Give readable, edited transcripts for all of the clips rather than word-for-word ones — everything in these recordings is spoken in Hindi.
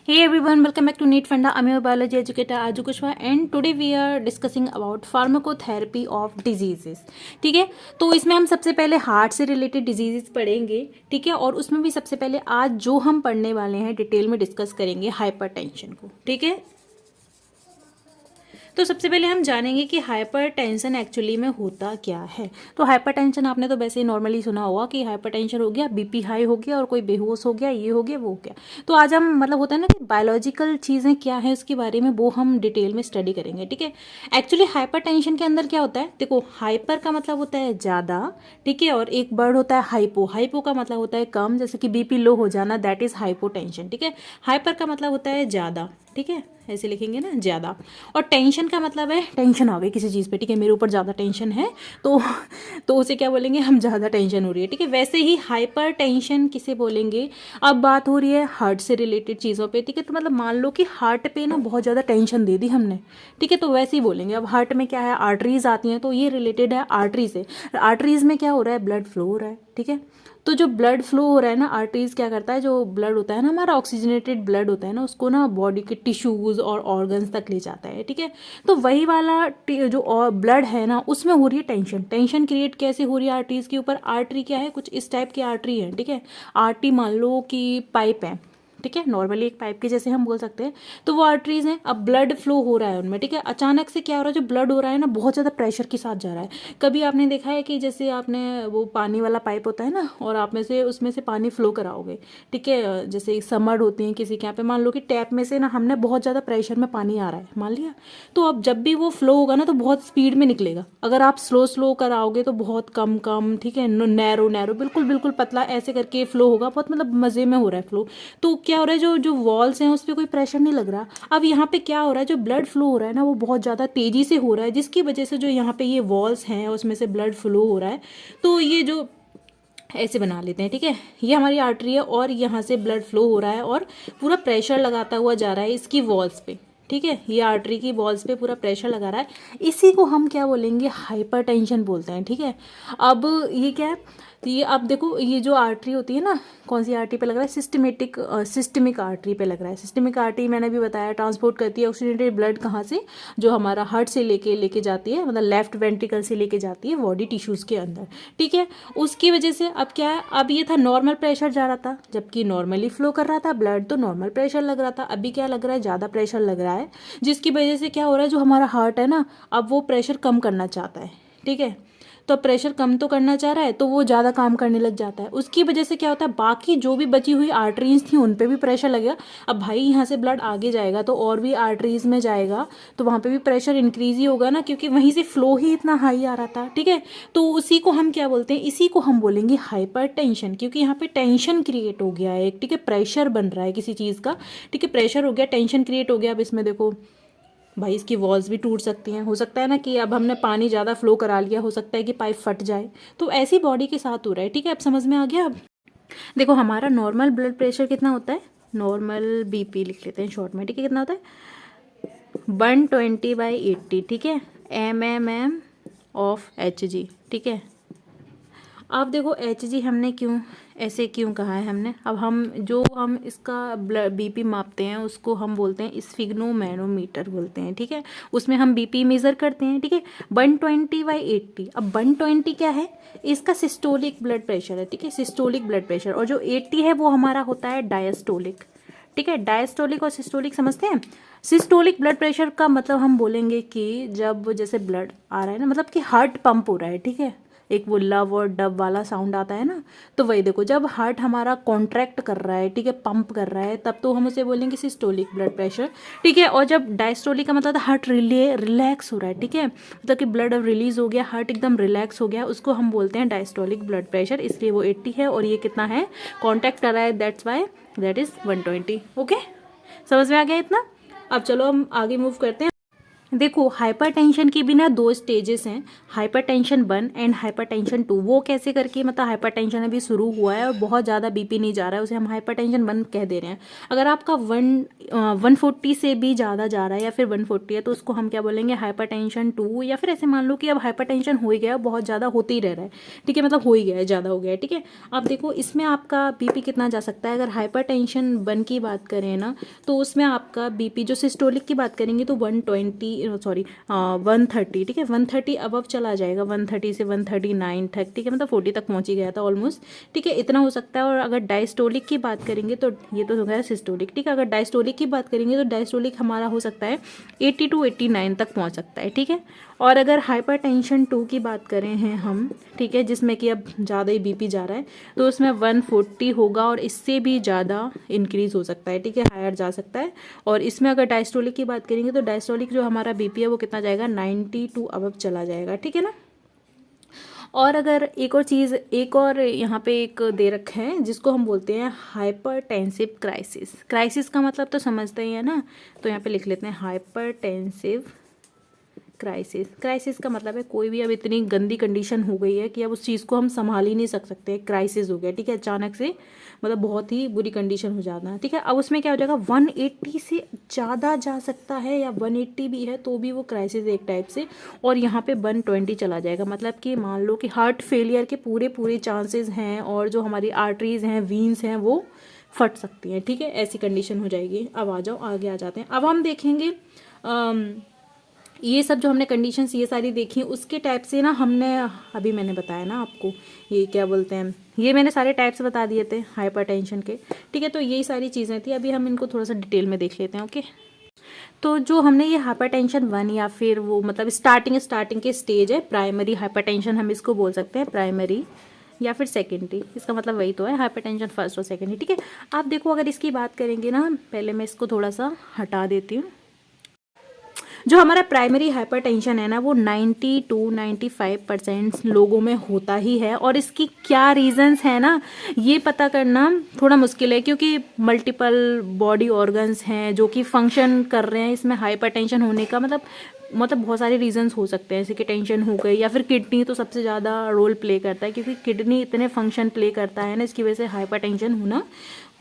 Hey everyone, welcome back to NEET Funda. I'm your biology educator Aju Kushwa and today we are discussing about pharmacotherapy of diseases. ठीक है, तो इसमें हम सबसे पहले हार्ट से रिलेटेड डिजीजेस पढ़ेंगे. ठीक है, और उसमें भी सबसे पहले आज जो हम पढ़ने वाले हैं डिटेल में डिस्कस करेंगे हाइपरटेंशन को. ठीक है, तो सबसे पहले हम जानेंगे कि हाइपरटेंशन एक्चुअली में होता क्या है. तो हाइपरटेंशन आपने तो वैसे ही नॉर्मली सुना होगा कि हाइपरटेंशन हो गया, बीपी हाई हो गया और कोई बेहोश हो गया, ये हो गया, वो हो गया. तो आज हम मतलब होता है ना कि बायोलॉजिकल चीज़ें क्या है उसके बारे में वो हम डिटेल में स्टडी करेंगे. ठीक है, एक्चुअली हाइपरटेंशन के अंदर क्या होता है, देखो हाइपर का मतलब होता है ज़्यादा. ठीक है, और एक वर्ड होता है हाइपो. हाइपो का मतलब होता है कम, जैसे कि बीपी लो हो जाना, दैट इज़ हाइपोटेंशन. ठीक है, हाइपर का मतलब होता है ज़्यादा. ठीक है, ऐसे लिखेंगे ना, ज़्यादा. और टेंशन का मतलब है टेंशन आ गई किसी चीज़ पे. ठीक है, मेरे ऊपर ज़्यादा टेंशन है तो उसे क्या बोलेंगे हम, ज़्यादा टेंशन हो रही है. ठीक है, वैसे ही हाइपर टेंशन किसे बोलेंगे. अब बात हो रही है हार्ट से रिलेटेड चीज़ों पे. ठीक है, तो मतलब मान लो कि हार्ट पे ना बहुत ज़्यादा टेंशन दे दी हमने. ठीक है, तो वैसे ही बोलेंगे. अब हार्ट में क्या है, आर्टरीज आती हैं, तो ये रिलेटेड है आर्टरी से. आर्टरीज में क्या हो रहा है, ब्लड फ्लो हो रहा है. ठीक है, तो जो ब्लड फ्लो हो रहा है ना, आर्टरीज क्या करता है, जो ब्लड होता है ना हमारा ऑक्सीजनेटेड ब्लड होता है ना, उसको ना बॉडी के टिश्यूज़ और ऑर्गन्स तक ले जाता है. ठीक है, तो वही वाला जो ब्लड है ना, उसमें हो रही है टेंशन. टेंशन क्रिएट कैसे हो रही है आर्टरीज के ऊपर. आर्टरी क्या है, कुछ इस टाइप की आर्टरी है. ठीक है, आर्टरी मान लो कि पाइप है. ठीक है, नॉर्मली एक पाइप के जैसे हम बोल सकते हैं. तो वो आर्टरीज हैं, अब ब्लड फ्लो हो रहा है उनमें. ठीक है, अचानक से क्या हो रहा है, जो ब्लड हो रहा है ना बहुत ज़्यादा प्रेशर के साथ जा रहा है. कभी आपने देखा है कि जैसे आपने वो पानी वाला पाइप होता है ना, और आप में से उसमें से पानी फ्लो कराओगे. ठीक है, जैसे समर होती हैं किसी के यहाँ पे, मान लो कि टैप में से ना हमने बहुत ज़्यादा प्रेशर में पानी आ रहा है मान लिया. तो अब जब भी वो फ्लो होगा ना तो बहुत स्पीड में निकलेगा. अगर आप स्लो स्लो कराओगे तो बहुत कम कम. ठीक है, नैरो नैरो, बिल्कुल बिल्कुल पतला ऐसे करके फ्लो होगा, बहुत मतलब मज़े में हो रहा है फ्लो. तो क्या हो रहा है, जो जो वॉल्स हैं उस पर कोई प्रेशर नहीं लग रहा. अब यहाँ पे क्या हो रहा है, जो ब्लड फ्लो हो रहा है ना वो बहुत ज़्यादा तेज़ी से हो रहा है, जिसकी वजह से जो यहाँ पे ये वॉल्स हैं उसमें से ब्लड फ्लो हो रहा है. तो ये जो ऐसे बना लेते हैं. ठीक है, ये हमारी आर्टरी है और यहाँ से ब्लड फ्लो हो रहा है और पूरा प्रेशर लगाता हुआ जा रहा है इसकी वॉल्स पे. ठीक है, ये आर्टरी की वॉल्स पे पूरा प्रेशर लगा रहा है. इसी को हम क्या बोलेंगे, हाइपरटेंशन बोलते हैं. ठीक है, अब ये क्या है, तो ये अब देखो ये जो आर्टरी होती है ना, कौन सी आर्टरी पे लग रहा है, सिस्टमिक आर्टरी पे लग रहा है. सिस्टमिक आर्टरी मैंने भी बताया ट्रांसपोर्ट करती है ऑक्सीजनेटेड ब्लड कहाँ से, जो हमारा हार्ट से लेके जाती है, मतलब लेफ्ट वेंट्रिकल से लेके जाती है बॉडी टिश्यूज़ के अंदर. ठीक है, उसकी वजह से अब क्या है, अब ये था नॉर्मल प्रेशर जा रहा था, जबकि नॉर्मली फ्लो कर रहा था ब्लड, तो नॉर्मल प्रेशर लग रहा था. अभी क्या लग रहा है, ज़्यादा प्रेशर लग रहा है, जिसकी वजह से क्या हो रहा है, जो हमारा हार्ट है ना अब वो प्रेशर कम करना चाहता है. ठीक है, तो प्रेशर कम तो करना चाह रहा है तो वो ज़्यादा काम करने लग जाता है. उसकी वजह से क्या होता है, बाकी जो भी बची हुई आर्टरीज थी उन पे भी प्रेशर लगेगा. अब भाई यहाँ से ब्लड आगे जाएगा तो और भी आर्टरीज में जाएगा, तो वहाँ पे भी प्रेशर इंक्रीज ही होगा ना, क्योंकि वहीं से फ्लो ही इतना हाई आ रहा था. ठीक है, तो उसी को हम क्या बोलते हैं, इसी को हम बोलेंगे हाइपर टेंशन, क्योंकि यहाँ पे टेंशन क्रिएट हो गया है एक. ठीक है, प्रेशर बन रहा है किसी चीज़ का. ठीक है, प्रेशर हो गया, टेंशन क्रिएट हो गया. अब इसमें देखो भाई इसकी वॉल्स भी टूट सकती हैं. हो सकता है ना कि अब हमने पानी ज़्यादा फ्लो करा लिया, हो सकता है कि पाइप फट जाए. तो ऐसी बॉडी के साथ हो रहा है. ठीक है, अब समझ में आ गया. अब देखो हमारा नॉर्मल ब्लड प्रेशर कितना होता है, नॉर्मल बीपी लिख लेते हैं शॉर्ट में. ठीक है, कितना होता है, 120/80. ठीक है, एम ऑफ Hg. ठीक है, अब देखो Hg हमने क्यों ऐसे क्यों कहा है हमने, अब हम इसका बीपी मापते हैं उसको हम बोलते हैं स्फिग्नोमैनोमीटर बोलते हैं. ठीक है, उसमें हम बीपी मेज़र करते हैं. ठीक है, 120/80. अब 120 क्या है, इसका सिस्टोलिक ब्लड प्रेशर है. ठीक है, सिस्टोलिक ब्लड प्रेशर, और जो 80 है वो हमारा होता है डायस्टोलिक. ठीक है, डायस्टोलिक और सिस्टोलिक समझते हैं. सिस्टोलिक ब्लड प्रेशर का मतलब हम बोलेंगे कि जब जैसे ब्लड आ रहा है ना, मतलब कि हार्ट पंप हो रहा है. ठीक है, एक वो लव और डब वाला साउंड आता है ना, तो वही देखो जब हार्ट हमारा कॉन्ट्रैक्ट कर रहा है, ठीक है, पंप कर रहा है, तब तो हम उसे बोलेंगे सिस्टोलिक ब्लड प्रेशर. ठीक है, और जब डायस्टोलिक का मतलब हार्ट रिलैक्स हो रहा है. ठीक है, मतलब कि ब्लड अब रिलीज हो गया, हार्ट एकदम रिलैक्स हो गया, उसको हम बोलते हैं डायस्टोलिक ब्लड प्रेशर. इसलिए वो 80 है और ये कितना है, कॉन्टैक्ट कर रहा है, that's why that is 120. Okay, समझ में आ गया इतना. अब चलो हम आगे मूव करते हैं. देखो हाइपरटेंशन की भी ना दो स्टेजेस हैं, हाइपरटेंशन 1 एंड हाइपरटेंशन 2। वो कैसे करके, मतलब हाइपरटेंशन अभी शुरू हुआ है और बहुत ज़्यादा बीपी नहीं जा रहा है, उसे हम हाइपरटेंशन 1 कह दे रहे हैं। अगर आपका 140 से भी ज़्यादा जा रहा है या फिर 140 है तो उसको हम क्या बोलेंगे, हाइपरटेंशन 2। या फिर ऐसे मान लो कि अब हाइपरटेंशन हो ही गया, बहुत ज़्यादा होते ही रह रहा है, ठीक है, मतलब हो ही गया है, ज़्यादा हो गया है, ठीक है। अब देखो इसमें आपका बीपी कितना जा सकता है, अगर हाइपरटेंशन 1 की बात करें ना तो उसमें आपका बीपी जो सिस्टोलिक की बात करेंगे तो 130, ठीक है, 130 अबव चला जाएगा, 130 से 139 तक, ठीक है, मतलब 40 तक पहुंच ही गया था ऑलमोस्ट, ठीक है, इतना हो सकता है। और अगर डायस्टोलिक की बात करेंगे तो ये तो हो गया सिस्टोलिक, ठीक है, अगर डायस्टोलिक की बात करेंगे तो डायस्टोलिक हमारा हो सकता है 80 टू 89 तक पहुंच सकता है, ठीक है। और अगर हाइपरटेंशन 2 की बात करें हैं हम, ठीक है, जिसमें कि अब ज़्यादा ही बीपी जा रहा है तो उसमें 140 होगा और इससे भी ज़्यादा इंक्रीज़ हो सकता है, ठीक है, हायर जा सकता है। और इसमें अगर डायस्टोलिक की बात करेंगे तो डायस्टोलिक जो हमारा बीपी है वो कितना जाएगा, 92 अबव चला जाएगा, ठीक है ना। और अगर एक और चीज़, एक और यहाँ पे एक दे रखा है जिसको हम बोलते हैं हाइपरटेंसिव क्राइसिस। क्राइसिस का मतलब तो समझते ही है ना, तो यहाँ पे लिख लेते हैं हाइपरटेंसिव क्राइसिस। क्राइसिस का मतलब है कोई भी अब इतनी गंदी कंडीशन हो गई है कि अब उस चीज़ को हम संभाल ही नहीं सकते, क्राइसिस हो गया, ठीक है, अचानक से, मतलब बहुत ही बुरी कंडीशन हो जाना है, ठीक है। अब उसमें क्या हो जाएगा, 180 से ज़्यादा जा सकता है या 180 भी है तो भी वो क्राइसिस एक टाइप से, और यहाँ पे 120 चला जाएगा, मतलब कि मान लो कि हार्ट फेलियर के पूरे पूरे चांसेस हैं और जो हमारी आर्टरीज हैं, वीन्स हैं, वो फट सकती हैं, ठीक है, ऐसी कंडीशन हो जाएगी। अब आ जाओ आगे आ जाते हैं, अब हम देखेंगे ये सब जो हमने कंडीशंस ये सारी देखी उसके टाइप से ना, हमने अभी मैंने बताया ना आपको, ये क्या बोलते हैं, ये मैंने सारे टाइप्स बता दिए थे हाइपरटेंशन के, ठीक है। तो यही सारी चीज़ें थी, अभी हम इनको थोड़ा सा डिटेल में देख लेते हैं, ओके। तो जो हमने ये हाइपरटेंशन 1 या फिर वो मतलब स्टार्टिंग के स्टेज है, प्राइमरी हाइपरटेंशन हम इसको बोल सकते हैं, प्राइमरी या फिर सेकेंडरी, इसका मतलब वही तो है, हाइपरटेंशन फर्स्ट और सेकेंडरी, ठीक है। आप देखो अगर इसकी बात करेंगे ना, पहले मैं इसको थोड़ा सा हटा देती हूँ। जो हमारा प्राइमरी हाइपरटेंशन है ना वो 90 टू 95% लोगों में होता ही है, और इसकी क्या रीजंस है ना ये पता करना थोड़ा मुश्किल है, क्योंकि मल्टीपल बॉडी ऑर्गन्स हैं जो कि फंक्शन कर रहे हैं इसमें हाइपरटेंशन होने का, मतलब बहुत सारे रीजंस हो सकते हैं, जैसे कि टेंशन हो गई, या फिर किडनी तो सबसे ज़्यादा रोल प्ले करता है, क्योंकि किडनी इतने फंक्शन प्ले करता है ना, इसकी वजह से हाइपरटेंशन होना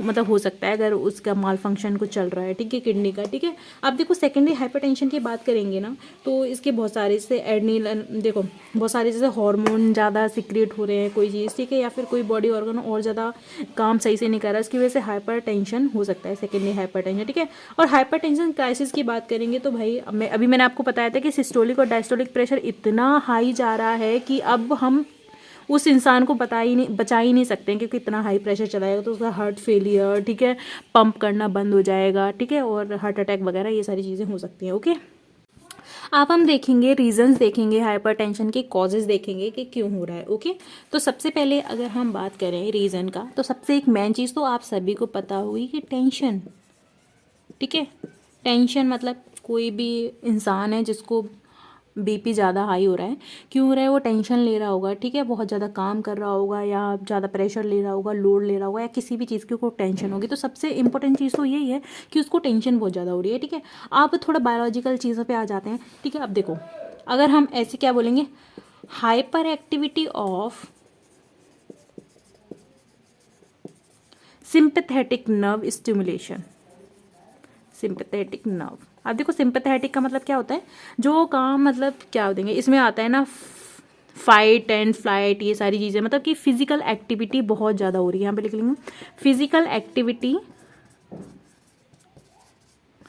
मतलब हो सकता है अगर उसका माल फंक्शन कुछ चल रहा है, ठीक है, किडनी का, ठीक है। अब देखो सेकेंडरी हाइपरटेंशन की बात करेंगे ना तो इसके बहुत सारे जैसे देखो बहुत सारे जैसे हार्मोन ज़्यादा सिक्रिएट हो रहे हैं कोई चीज़, ठीक है, या फिर कोई बॉडी ऑर्गन और ज़्यादा काम सही से नहीं कर रहा, इसकी वजह से हाइपरटेंशन हो सकता है, सेकेंडरी हाइपरटेंशन, ठीक है। और हाइपरटेंशन क्राइसिस की बात करेंगे तो भाई अभी मैंने आपको बताया था कि सिस्टोलिक और डायस्टोलिक प्रेशर इतना हाई जा रहा है कि अब हम उस इंसान को बचा ही नहीं सकते हैं, क्योंकि इतना हाई प्रेशर चलाएगा तो उसका हार्ट फेलियर, ठीक है, पंप करना बंद हो जाएगा, ठीक है, और हार्ट अटैक वगैरह ये सारी चीज़ें हो सकती हैं, ओके। अब हम देखेंगे रीजंस, देखेंगे हाइपरटेंशन के कॉजेज, देखेंगे कि क्यों हो रहा है, ओके। तो सबसे पहले अगर हम बात करें रीज़न का तो सबसे एक मेन चीज़ तो आप सभी को पता होगी कि टेंशन, ठीक है। टेंशन मतलब कोई भी इंसान है जिसको बीपी ज़्यादा हाई हो रहा है, क्यों हो रहा है, वो टेंशन ले रहा होगा, ठीक है, बहुत ज़्यादा काम कर रहा होगा या ज़्यादा प्रेशर ले रहा होगा, लोड ले रहा होगा, या किसी भी चीज़ की उसको टेंशन होगी। तो सबसे इंपॉर्टेंट चीज़ तो यही है कि उसको टेंशन बहुत ज़्यादा हो रही है, ठीक है। आप थोड़ा बायोलॉजिकल चीज़ों पे आ जाते हैं, ठीक है। अब देखो अगर हम ऐसे क्या बोलेंगे, hyper activity of sympathetic nerve stimulation, sympathetic nerve. अब देखो सिंपैथेटिक का मतलब क्या होता है, जो काम मतलब क्या देंगे इसमें आता है ना, फाइट एंड फ्लाइट, ये सारी चीज़ें, मतलब कि फिजिकल एक्टिविटी बहुत ज़्यादा हो रही है, यहाँ पे लिख लेंगे फिजिकल एक्टिविटी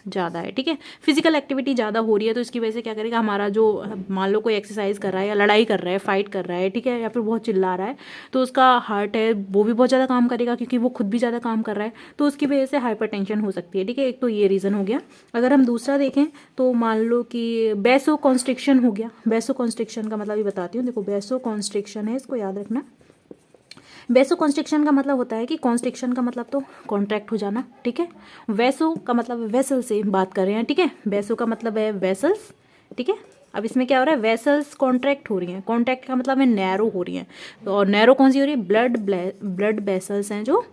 ज़्यादा है, ठीक है। फिजिकल एक्टिविटी ज़्यादा हो रही है तो इसकी वजह से क्या करेगा, हमारा जो मान लो कोई एक्सरसाइज कर रहा है या लड़ाई कर रहा है, फाइट कर रहा है, ठीक है, या फिर बहुत चिल्ला रहा है, तो उसका हार्ट है वो भी बहुत ज़्यादा काम करेगा, क्योंकि वो खुद भी ज़्यादा काम कर रहा है, तो उसकी वजह से हाइपरटेंशन हो सकती है, ठीक है। एक तो ये रीज़न हो गया। अगर हम दूसरा देखें तो मान लो कि बेसो कॉन्स्ट्रिक्शन हो गया। बेसो कॉन्स्ट्रिक्शन का मतलब भी बताती हूँ, देखो बेसो कॉन्स्ट्रिक्शन है, इसको याद रखना। वेसो कॉन्स्ट्रिक्शन का मतलब होता है कि कॉन्स्ट्रिक्शन का मतलब तो कॉन्ट्रैक्ट हो जाना, ठीक है। वेसो का मतलब वेसल से बात कर रहे हैं, ठीक है, वेसो का मतलब है वेसल्स, ठीक है। अब इसमें क्या हो रहा है, वेसल्स कॉन्ट्रैक्ट हो रही हैं, कॉन्ट्रैक्ट का मतलब है नैरो हो रही हैं, और नैरो कौन सी हो रही है, ब्लड वेसल्स हैं जो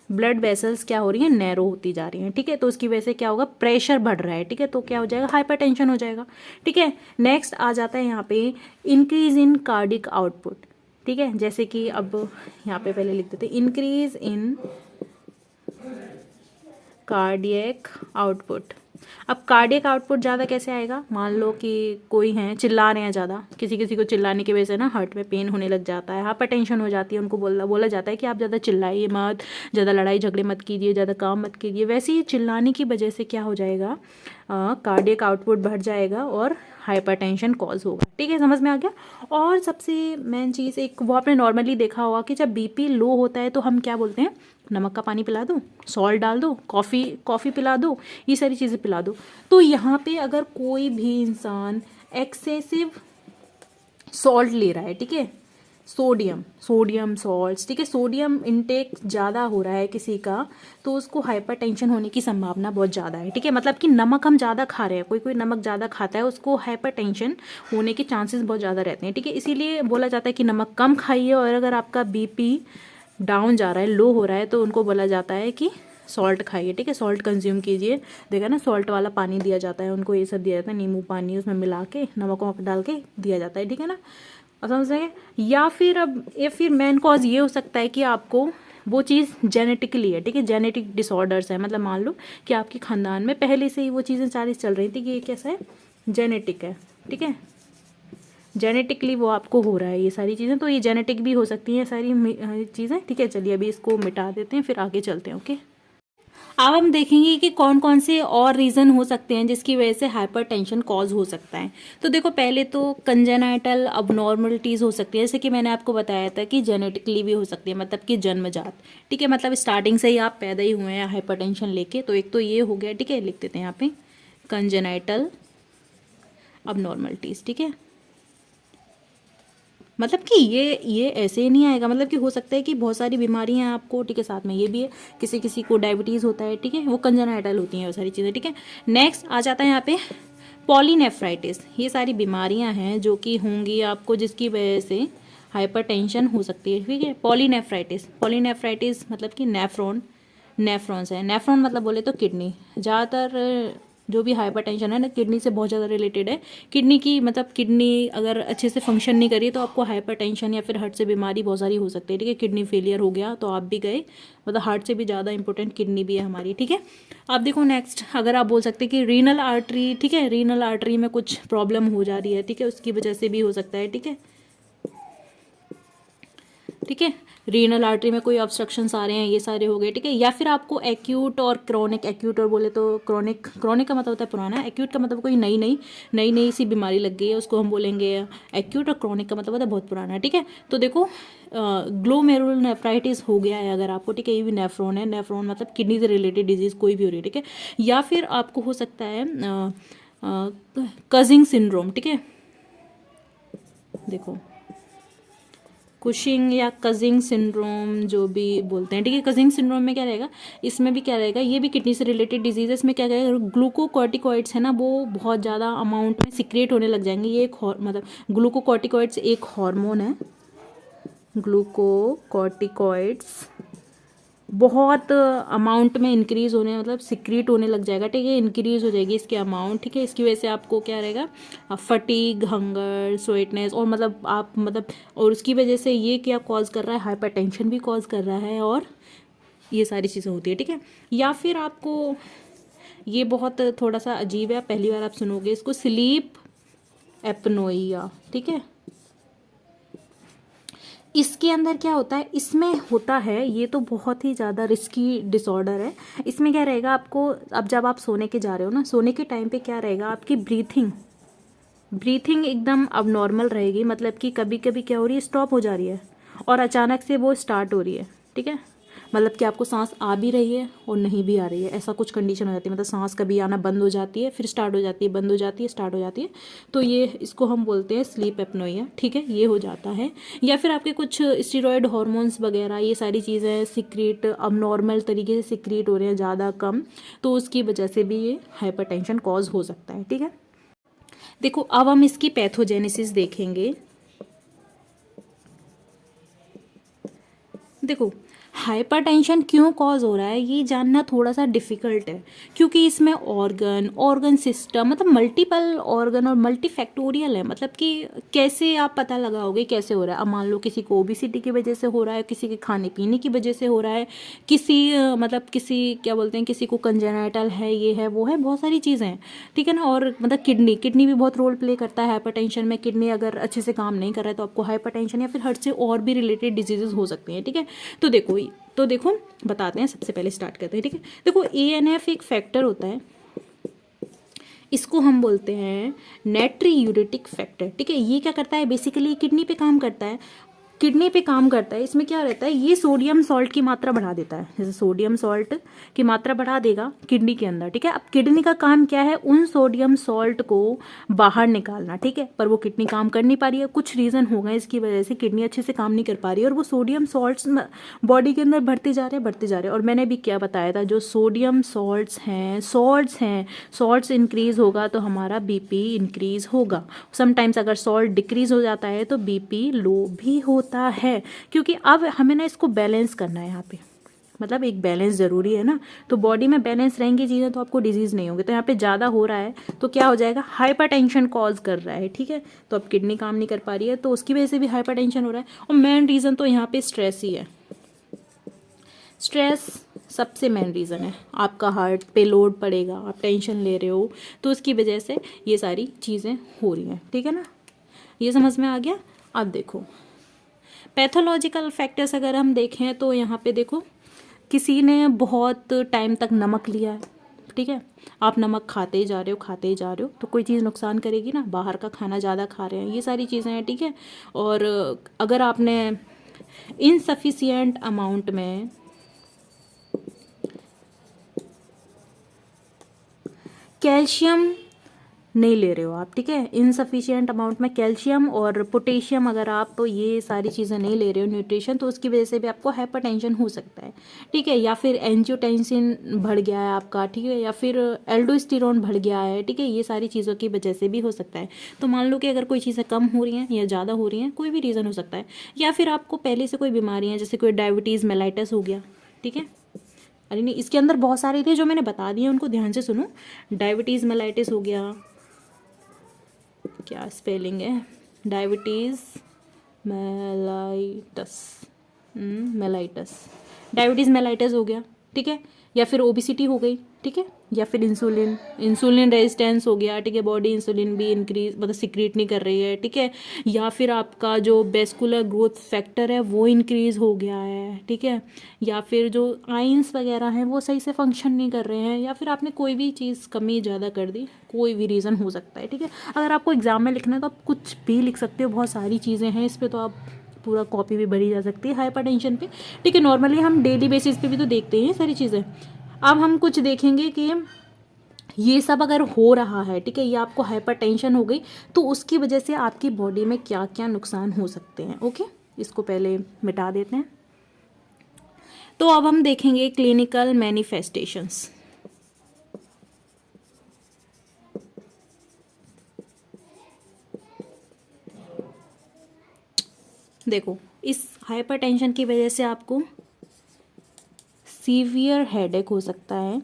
ब्लड वेसल्स क्या हो रही हैं, नैरो होती जा रही हैं, ठीक है। तो उसकी वजह से क्या होगा, प्रेशर बढ़ रहा है, ठीक है। तो क्या हो जाएगा, हाइपरटेंशन हो जाएगा, ठीक है। नेक्स्ट आ जाता है यहाँ पे इंक्रीज इन कार्डिक आउटपुट, ठीक है। जैसे कि अब यहाँ पे पहले लिख देते हैं इंक्रीज इन कार्डियक आउटपुट। अब कार्डियक आउटपुट ज़्यादा कैसे आएगा, मान लो कि कोई है चिल्ला रहे हैं ज़्यादा, किसी किसी को चिल्लाने की वजह से ना हार्ट में पेन होने लग जाता है, हाइपरटेंशन हो जाती है, उनको बोला जाता है कि आप ज़्यादा चिल्लाइए मत, ज़्यादा लड़ाई झगड़े मत कीजिए, ज़्यादा काम मत कीजिए। वैसे ही चिल्लाने की वजह से क्या हो जाएगा, कार्डियक आउटपुट बढ़ जाएगा और हाइपरटेंशन कॉज होगा, ठीक है। समझ में आ गया। और सबसे मेन चीज़ एक वो आपने नॉर्मली देखा होगा कि जब बीपी लो होता है तो हम क्या बोलते हैं, नमक का पानी पिला दो, सॉल्ट डाल दो, कॉफ़ी पिला दो, ये सारी चीज़ें पिला दो। तो यहाँ पे अगर कोई भी इंसान एक्सेसिव सॉल्ट ले रहा है, ठीक है, सोडियम सॉल्ट्स, ठीक है, सोडियम इनटेक ज़्यादा हो रहा है किसी का, तो उसको हाइपरटेंशन होने की संभावना बहुत ज़्यादा है, ठीक है। मतलब कि नमक हम ज़्यादा खा रहे हैं, कोई नमक ज़्यादा खाता है उसको हाइपरटेंशन होने के चांसेस बहुत ज़्यादा रहते हैं, ठीक है। इसीलिए बोला जाता है कि नमक कम खाइए, और अगर आपका बीपी डाउन जा रहा है, लो हो रहा है, तो उनको बोला जाता है कि सॉल्ट खाइए, ठीक है, सॉल्ट कंज्यूम कीजिए। देखा ना, सॉल्ट वाला पानी दिया जाता है उनको, ये सब दिया जाता है, नींबू पानी उसमें मिला के नमक वमक डाल के दिया जाता है, ठीक है ना, और समझ रहे हैं। या फिर मेन कॉज ये हो सकता है कि आपको वो चीज़ जेनेटिकली है, ठीक है, जेनेटिक डिसऑर्डर्स है। मतलब मान लो कि आपके खानदान में पहले से ही वो चीज़ें सारी चल रही थी कि ये कैसा है, जेनेटिक है, ठीक है, जेनेटिकली वो आपको हो रहा है ये सारी चीज़ें, तो ये जेनेटिक भी हो सकती हैं सारी चीज़ें, ठीक है। चलिए अभी इसको मिटा देते हैं, फिर आगे चलते हैं, ओके। अब हम देखेंगे कि कौन कौन से और रीज़न हो सकते हैं जिसकी वजह से हाइपरटेंशन कॉज हो सकता है। तो देखो, पहले तो कंजेनाइटल अबनॉर्मलिटीज़ हो सकती है, जैसे कि मैंने आपको बताया था कि जेनेटिकली भी हो सकती है, मतलब कि जन्मजात, ठीक है, मतलब स्टार्टिंग से ही आप पैदा ही हुए हैं हाइपरटेंशन लेके। तो एक तो ये हो गया, ठीक है, लिख देते हैं यहाँ पे कंजेनाइटल अबनॉर्मलिटीज़, ठीक है। मतलब कि ये ऐसे ही नहीं आएगा, मतलब कि हो सकता है कि बहुत सारी बीमारियां हैं आपको, ठीक है, साथ में ये भी है, किसी किसी को डायबिटीज़ होता है, ठीक है, वो कंजेनाइटल होती हैं वो सारी चीज़ें, ठीक है। नेक्स्ट आ जाता है यहाँ पे पॉलीनेफ्राइटिस। ये सारी बीमारियां हैं जो कि होंगी आपको, जिसकी वजह से हाइपरटेंशन हो सकती है, ठीक है। पॉलीनेफ्राइटिस मतलब कि नेफ्रॉन्स है, नेफ्रॉन मतलब बोले तो किडनी। ज़्यादातर जो भी हाइपरटेंशन है ना, किडनी से बहुत ज़्यादा रिलेटेड है। किडनी की मतलब किडनी अगर अच्छे से फंक्शन नहीं करी तो आपको हाइपरटेंशन या फिर हार्ट से बीमारी बहुत सारी हो सकती है, ठीक है। किडनी फेलियर हो गया तो आप भी गए, मतलब हार्ट से भी ज़्यादा इंपॉर्टेंट किडनी भी है हमारी, ठीक है। आप देखो नेक्स्ट, अगर आप बोल सकते हैं कि रीनल आर्टरी, ठीक है, रीनल आर्टरी में कुछ प्रॉब्लम हो जा रही है, ठीक है, उसकी वजह से भी हो सकता है, ठीक है, ठीक है। रीनल आर्टरी में कोई ऑब्स्ट्रक्शंस आ रहे हैं, ये सारे हो गए, ठीक है। या फिर आपको एक्यूट और क्रॉनिक, एक्यूट और बोले तो क्रॉनिक का मतलब होता है पुराना, एक्यूट का मतलब कोई नई सी बीमारी लग गई है, उसको हम बोलेंगे एक्यूट, और क्रॉनिक का मतलब होता है बहुत पुराना, ठीक है। तो देखो ग्लोमेरुलनेफ्राइटिस हो गया है अगर आपको, ठीक है, ये भी नेफ्रॉन है, नेफ्रॉन मतलब किडनी से रिलेटेड डिजीज कोई भी हो रही है, ठीक है। या फिर आपको हो सकता है कजिंग सिंड्रोम, ठीक है, देखो कुशिंग या कजिंग सिंड्रोम जो भी बोलते हैं, ठीक है। कजिंग सिंड्रोम में क्या रहेगा, इसमें भी क्या रहेगा, ये भी किडनी से रिलेटेड डिजीज है। इसमें क्या रहेगा, ग्लूकोकॉर्टिकॉइड्स है ना, वो बहुत ज़्यादा अमाउंट में सिक्रिएट होने लग जाएंगे। ये एक मतलब ग्लूकोकॉर्टिकॉइड्स एक हार्मोन है, ग्लूकोकॉर्टिकॉइड्स बहुत अमाउंट में इंक्रीज होने, मतलब सिक्रीट होने लग जाएगा, ठीक है, इंक्रीज हो जाएगी इसकी अमाउंट, ठीक है। इसकी वजह से आपको क्या रहेगा, फटीग, हंगर, स्वेटनेस, और मतलब आप मतलब, और उसकी वजह से ये क्या कॉज कर रहा है, हाइपरटेंशन भी कॉज कर रहा है, और ये सारी चीज़ें होती है, ठीक है। या फिर आपको ये बहुत थोड़ा सा अजीब है, पहली बार आप सुनोगे इसको, स्लीप एपनोइया, ठीक है। इसके अंदर क्या होता है, इसमें होता है, ये तो बहुत ही ज़्यादा रिस्की डिसऑर्डर है। इसमें क्या रहेगा आपको, अब जब आप सोने के जा रहे हो ना, सोने के टाइम पे क्या रहेगा, आपकी ब्रीथिंग एकदम अब नॉर्मल रहेगी, मतलब कि कभी कभी क्या हो रही है, स्टॉप हो जा रही है, और अचानक से वो स्टार्ट हो रही है, ठीक है। मतलब कि आपको सांस आ भी रही है और नहीं भी आ रही है, ऐसा कुछ कंडीशन हो जाती है। मतलब सांस कभी आना बंद हो जाती है, फिर स्टार्ट हो जाती है, बंद हो जाती है, स्टार्ट हो जाती है। तो ये इसको हम बोलते हैं स्लीप एपनोइया, ठीक है, ये हो जाता है। या फिर आपके कुछ स्टीरॉयड हार्मोन्स वगैरह, ये सारी चीज़ें सिक्रीट अब नॉर्मल तरीके से सिक्रीट हो रहे हैं, ज़्यादा कम, तो उसकी वजह से भी ये हाइपरटेंशन कॉज हो सकता है, ठीक है। देखो अब हम इसकी पैथोजेनेसिस देखेंगे। देखो हाइपरटेंशन क्यों कॉज हो रहा है ये जानना थोड़ा सा डिफ़िकल्ट है, क्योंकि इसमें ऑर्गन सिस्टम मतलब मल्टीपल ऑर्गन और मल्टीफैक्टोरियल है। मतलब कि कैसे आप पता लगाओगे कैसे हो रहा है। अब मान लो किसी को ओबेसिटी की वजह से हो रहा है, किसी के खाने पीने की वजह से हो रहा है, मतलब किसी क्या बोलते हैं, किसी को कंजेनाइटल है, ये है वो है, बहुत सारी चीज़ें हैं, ठीक है ना। और मतलब किडनी भी बहुत रोल प्ले करता है हाइपरटेंशन में। किडनी अगर अच्छे से काम नहीं कर रहा है तो आपको हाइपरटेंशन या फिर हार्ट से और भी रिलेटेड डिजीजेज हो सकती हैं, ठीक है। तो देखो बताते हैं, सबसे पहले स्टार्ट करते हैं, ठीक है। देखो ANF एक फैक्टर होता है, इसको हम बोलते हैं नाइट्रियूरेटिक फैक्टर, ठीक है। ये क्या करता है, बेसिकली किडनी पे काम करता है। इसमें क्या रहता है, ये सोडियम सॉल्ट की मात्रा बढ़ा देता है। जैसे सोडियम सॉल्ट की मात्रा बढ़ा देगा किडनी के अंदर, ठीक है। अब किडनी का काम क्या है, उन सोडियम सॉल्ट को बाहर निकालना, ठीक है। पर वो किडनी काम कर नहीं पा रही है, कुछ रीज़न होगा इसकी वजह से किडनी अच्छे से काम नहीं कर पा रही है, और वो सोडियम सॉल्ट्स बॉडी के अंदर बढ़ते जा रहे हैं। और मैंने भी क्या बताया था, जो सोडियम सॉल्ट्स इंक्रीज होगा तो हमारा BP इंक्रीज होगा। समटाइम्स अगर सॉल्ट डिक्रीज हो जाता है तो BP लो भी होता है, क्योंकि अब हमें ना इसको बैलेंस करना है यहाँ पे। मतलब एक बैलेंस ज़रूरी है ना, तो बॉडी में बैलेंस रहेंगी चीज़ें तो आपको डिजीज़ नहीं होगी। तो यहाँ पे ज़्यादा हो रहा है तो क्या हो जाएगा, हाइपरटेंशन कॉज कर रहा है, ठीक है। तो अब किडनी काम नहीं कर पा रही है तो उसकी वजह से भी हाइपरटेंशन हो रहा है। और मेन रीज़न तो यहाँ पे स्ट्रेस ही है। स्ट्रेस सबसे मेन रीज़न है। आपका हार्ट पे लोड पड़ेगा, आप टेंशन ले रहे हो, तो उसकी वजह से ये सारी चीज़ें हो रही हैं, ठीक है ना। ये समझ में आ गया। अब देखो पैथोलॉजिकल फैक्टर्स अगर हम देखें तो यहाँ पे देखो, किसी ने बहुत टाइम तक नमक लिया है, ठीक है। आप नमक खाते ही जा रहे हो तो कोई चीज़ नुकसान करेगी ना। बाहर का खाना ज़्यादा खा रहे हैं, ये सारी चीज़ें हैं, ठीक है। और अगर आपने इनसफिशिएंट अमाउंट में कैल्शियम नहीं ले रहे हो आप, ठीक है। इनसफिशिएंट अमाउंट में कैल्शियम और पोटेशियम अगर आप तो ये सारी चीज़ें नहीं ले रहे हो न्यूट्रिशन, तो उसकी वजह से भी आपको हाइपरटेंशन हो सकता है, ठीक है। या फिर एंजियोटेंसिन बढ़ गया है आपका, ठीक है, या फिर एल्डोस्टेरोन बढ़ गया है, ठीक है। ये सारी चीज़ों की वजह से भी हो सकता है। तो मान लो कि अगर कोई चीज़ें कम हो रही हैं या ज़्यादा हो रही हैं, कोई भी रीज़न हो सकता है। या फिर आपको पहले से कोई बीमारी है, जैसे कोई डायबिटीज़ मेलाइटस हो गया, ठीक है। अरे नहीं, इसके अंदर बहुत सारे थे जो मैंने बता दिए, उनको ध्यान से सुनो। डायबिटीज़ मेलाइटिस हो गया, क्या स्पेलिंग है, diabetes mellitus, mellitus, diabetes mellitus हो गया, ठीक है। या फिर ओबिसिटी हो गई, ठीक है। या फिर इंसुलिन रेजिस्टेंस हो गया, ठीक है। बॉडी इंसुलिन भी इंक्रीज मतलब सिक्रीट नहीं कर रही है, ठीक है। या फिर आपका जो वेस्कुलर ग्रोथ फैक्टर है वो इंक्रीज हो गया है, ठीक है। या फिर जो आयंस वगैरह हैं वो सही से फंक्शन नहीं कर रहे हैं, या फिर आपने कोई भी चीज़ कमी ज़्यादा कर दी, कोई भी रीज़न हो सकता है, ठीक है। अगर आपको एग्जाम में लिखना है तो आप कुछ भी लिख सकते हो, बहुत सारी चीज़ें हैं इस पर, तो आप पूरा कॉपी भी भरी जा सकती है हाइपरटेंशन पे, ठीक है। नॉर्मली हम डेली बेसिस पे भी तो देखते हैं ये सारी चीज़ें। अब हम कुछ देखेंगे कि ये सब अगर हो रहा है, ठीक है, ये आपको हाइपरटेंशन हो गई तो उसकी वजह से आपकी बॉडी में क्या क्या नुकसान हो सकते हैं, ओके। इसको पहले मिटा देते हैं। तो अब हम देखेंगे क्लिनिकल मैनिफेस्टेशंस। देखो, इस हाइपरटेंशन की वजह से आपको सीवियर हेडेक हो सकता है।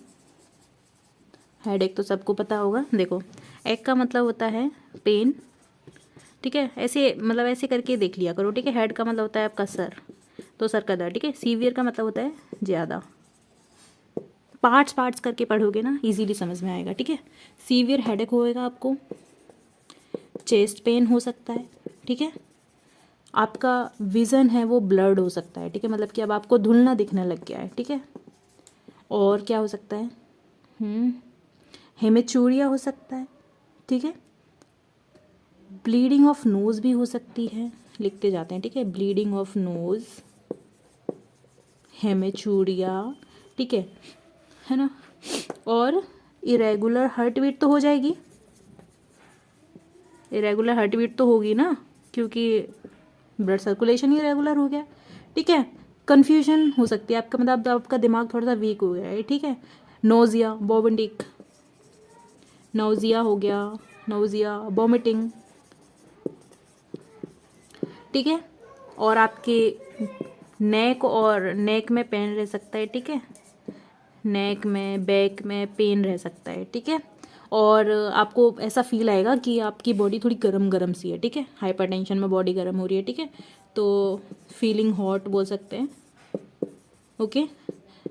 हेडेक तो सबको पता होगा। देखो, एक का मतलब होता है पेन, ठीक है। ऐसे मतलब ऐसे करके देख लिया करो, ठीक है। हेड का मतलब होता है आपका सर, तो सर का दर्द, ठीक है। सीवियर का मतलब होता है ज़्यादा। पार्ट्स करके पढ़ोगे ना इजीली समझ में आएगा, ठीक है। सीवियर हेडेक होएगा आपको, चेस्ट पेन हो सकता है, ठीक है। आपका विज़न है वो ब्लर्ड हो सकता है, ठीक है। मतलब कि अब आपको धुलना दिखने लग गया है, ठीक है। और क्या हो सकता है, हेमेचूरिया हो सकता है, ठीक है। ब्लीडिंग ऑफ नोज़ भी हो सकती है, लिखते जाते हैं, ठीक है। ब्लीडिंग ऑफ नोज़, हेमेचूरिया, ठीक है ना। और इरेगुलर हार्ट बीट तो हो जाएगी, इरेगुलर हार्ट बीट तो होगी ना, क्योंकि ब्लड सर्कुलेशन ही रेगुलर हो गया, ठीक है। कन्फ्यूजन हो सकती है आपका, मतलब आपका दिमाग थोड़ा सा वीक हो गया है, ठीक है। नोजिया, वोमिटिंग, नोजिया हो गया, नोजिया, वोमिटिंग, ठीक है। और आपके नेक में पेन रह सकता है, ठीक है, नेक में, बैक में पेन रह सकता है, ठीक है। और आपको ऐसा फील आएगा कि आपकी बॉडी थोड़ी गरम गरम सी है, ठीक है, हाइपरटेंशन में बॉडी गरम हो रही है, ठीक है। तो फीलिंग हॉट बोल सकते हैं, ओके।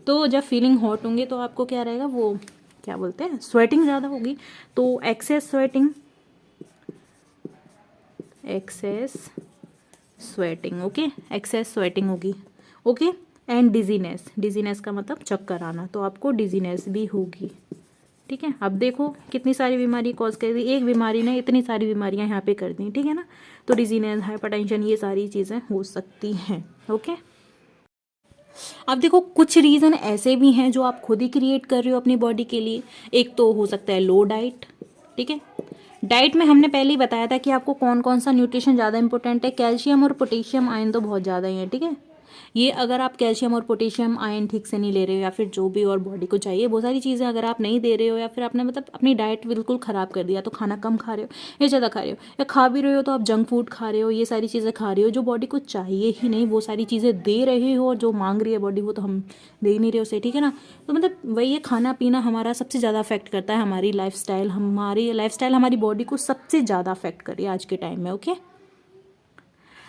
तो जब फीलिंग हॉट होंगे तो आपको क्या रहेगा, वो क्या बोलते हैं, स्वेटिंग ज़्यादा होगी। तो excess sweating, okay, excess sweating होगी, ओके। एंड डिजीनेस का मतलब चक्कर आना, तो आपको डिजीनेस भी होगी, ठीक है। अब देखो कितनी सारी बीमारी कॉज कर दी, एक बीमारी ने इतनी सारी बीमारियां यहाँ पे कर दी, ठीक है ना। तो डिजीनेस, हाइपरटेंशन, ये सारी चीज़ें हो सकती हैं, ओके। अब देखो कुछ रीज़न ऐसे भी हैं जो आप खुद ही क्रिएट कर रहे हो अपनी बॉडी के लिए। एक तो हो सकता है लो डाइट, ठीक है। डाइट में हमने पहले ही बताया था कि आपको कौन कौन सा न्यूट्रिशन ज़्यादा इंपॉर्टेंट है। कैल्शियम और पोटेशियम आयन तो बहुत ज़्यादा ही है, ठीक है। ये अगर आप कैल्शियम और पोटेशियम आयन ठीक से नहीं ले रहे हो, या फिर जो भी और बॉडी को चाहिए वो सारी चीज़ें अगर आप नहीं दे रहे हो, या फिर आपने मतलब अपनी डाइट बिल्कुल ख़राब कर दिया, तो खाना कम खा रहे हो या ज़्यादा खा रहे हो, या खा भी रहे हो तो आप जंक फूड खा रहे हो, ये सारी चीज़ें खा रहे हो जो बॉडी को चाहिए ही नहीं, वो सारी चीज़ें दे रहे हो और जो मांग रही है बॉडी वो तो हम दे ही नहीं रहे उसे, ठीक है ना। तो मतलब वही है, खाना पीना हमारा सबसे ज़्यादा अफेक्ट करता है, हमारी लाइफस्टाइल हमारी बॉडी को सबसे ज़्यादा अफेक्ट करी है आज के टाइम में, ओके।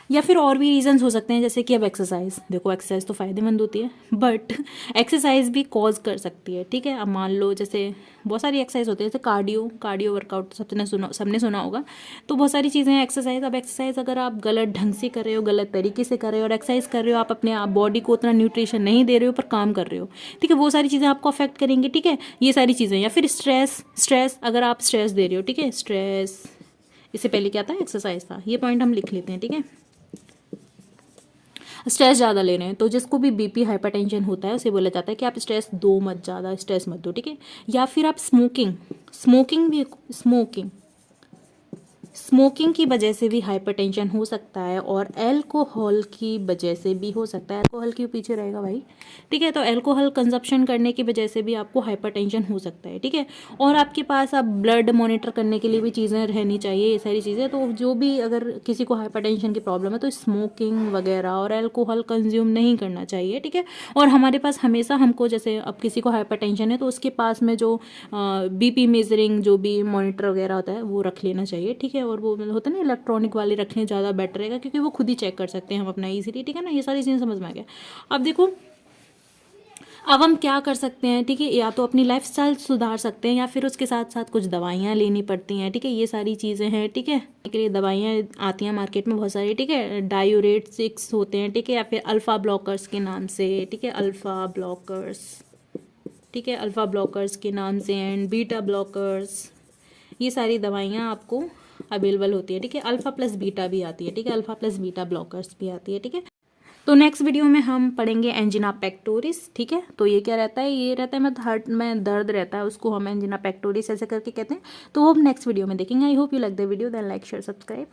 या फिर और भी रीजंस हो सकते हैं, जैसे कि अब एक्सरसाइज, देखो एक्सरसाइज तो फ़ायदेमंद होती है, बट एक्सरसाइज भी कॉज कर सकती है, ठीक है। अब मान लो जैसे बहुत सारी एक्सरसाइज होती है, जैसे कार्डियो वर्कआउट सबने सुना होगा। तो बहुत सारी चीज़ें हैं एक्सरसाइज। अब एक्सरसाइज अगर आप गलत ढंग से कर रहे हो, गलत तरीके से कर रहे हो, और एक्सरसाइज कर रहे हो आप अपने आप बॉडी को उतना न्यूट्रिशन नहीं दे रहे हो पर काम कर रहे हो, ठीक है, वो सारी चीज़ें आपको अफेक्ट करेंगी, ठीक है, ये सारी चीज़ें। या फिर स्ट्रेस अगर आप स्ट्रेस दे रहे हो, ठीक है, स्ट्रेस, इससे पहले क्या था, एक्सरसाइज था, ये पॉइंट हम लिख लेते हैं, ठीक है। स्ट्रेस ज़्यादा ले रहे हैं तो जिसको भी बीपी हाइपरटेंशन होता है उसे बोला जाता है कि आप स्ट्रेस दो मत, ज़्यादा स्ट्रेस मत दो, ठीक है। या फिर आप स्मोकिंग की वजह से भी हाइपरटेंशन हो सकता है, और अल्कोहल की वजह से भी हो सकता है। अल्कोहल के पीछे रहेगा भाई, ठीक है। तो अल्कोहल कंजप्शन करने की वजह से भी आपको हाइपरटेंशन हो सकता है, ठीक है। और आपके पास आप ब्लड मॉनिटर करने के लिए भी चीज़ें रहनी चाहिए, ये सारी चीज़ें। तो जो भी अगर किसी को हाइपरटेंशन की प्रॉब्लम है तो स्मोकिंग वगैरह और अल्कोहल कंज्यूम नहीं करना चाहिए, ठीक है। और हमारे पास हमेशा, हमको जैसे अब किसी को हाइपरटेंशन है तो उसके पास में जो बीपी मेजरिंग जो भी मॉनिटर वगैरह होता है वो रख लेना चाहिए, ठीक है। और वो होता है ना इलेक्ट्रॉनिक वाले रखने ज़्यादा बेटर रहेगा, क्योंकि वो खुद ही चेक कर सकते हैं हम अपना इजीली, ठीक है ना। ये सारी चीज़ें समझ में आ गया। अब देखो अब हम क्या कर सकते हैं, ठीक है, या तो अपनी लाइफस्टाइल सुधार सकते हैं, या फिर उसके साथ साथ कुछ दवाइयाँ लेनी पड़ती हैं, ठीक है, ये सारी चीज़ें हैं, ठीक है। के लिए दवाइयाँ आती हैं मार्केट में बहुत सारी, ठीक है, डायूरेटिक्स होते हैं, ठीक है, या फिर अल्फ़ा ब्लॉकर्स के नाम से, ठीक है, अल्फ़ा ब्लॉकर्स के नाम से, एंड बीटा ब्लॉकर्स, ये सारी दवाइयाँ आपको अवेलेबल होती है, ठीक है। अल्फ़ा प्लस बीटा भी आती है, ठीक है, अल्फ़ा प्लस बीटा ब्लॉकर्स भी आती है, ठीक है। तो नेक्स्ट वीडियो में हम पढ़ेंगे एंजिना पेक्टोरिस, ठीक है। तो ये क्या रहता है, ये रहता है मतलब हार्ट में दर्द रहता है, उसको हम एंजिना पेक्टोरिस ऐसे करके कहते हैं। तो वो हम नेक्स्ट वीडियो में देखेंगे। I hope you like the video, then like share subscribe.